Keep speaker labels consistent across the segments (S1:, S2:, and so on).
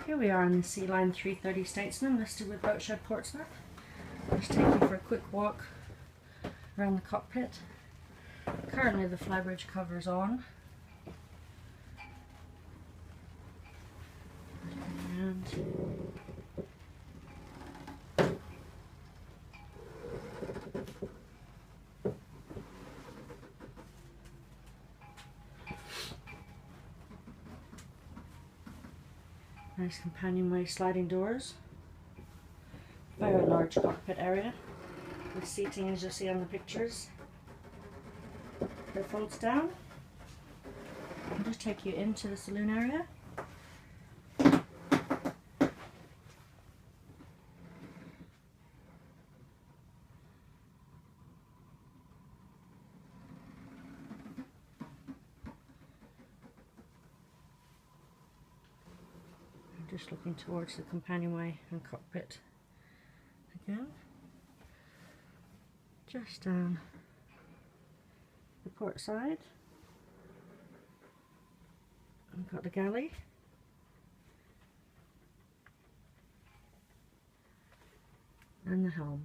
S1: Here we are on the Sealine 330 Statesman, listed with Boatshed Portsmouth. I'll just take you for a quick walk around the cockpit. Currently the flybridge cover's on. And nice companionway sliding doors. Very large cockpit area with seating as you'll see on the pictures. It folds down. I'll just take you into the saloon area. Just looking towards the companionway and cockpit again. Just down the port side, we've got the galley, and the helm.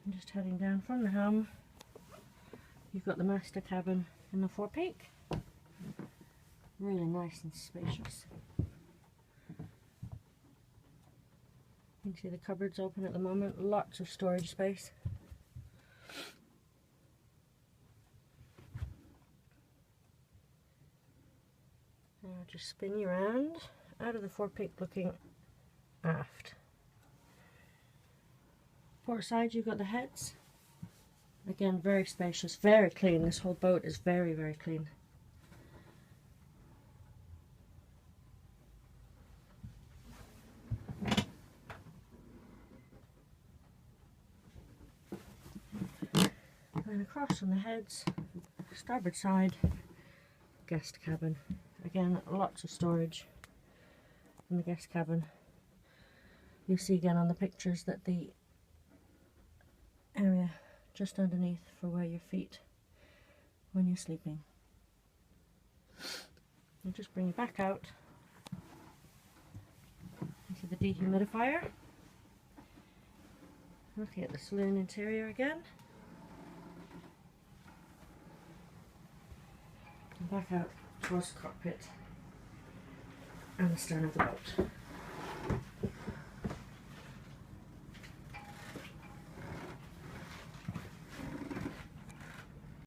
S1: I'm just heading down from the helm. You've got the master cabin in the forepeak. Really nice and spacious. You can see the cupboards open at the moment, lots of storage space. Now I'll just spin you around out of the forepeak looking aft. Port side, you've got the heads. Again, very spacious, very clean. This whole boat is very, very clean. And then across from the heads, starboard side, guest cabin. Again, lots of storage in the guest cabin. You'll see again on the pictures that the area just underneath for where your feet when you're sleeping. I'll just bring you back out into the dehumidifier. Looking at the saloon interior again. And back out towards the cockpit and the stern of the boat.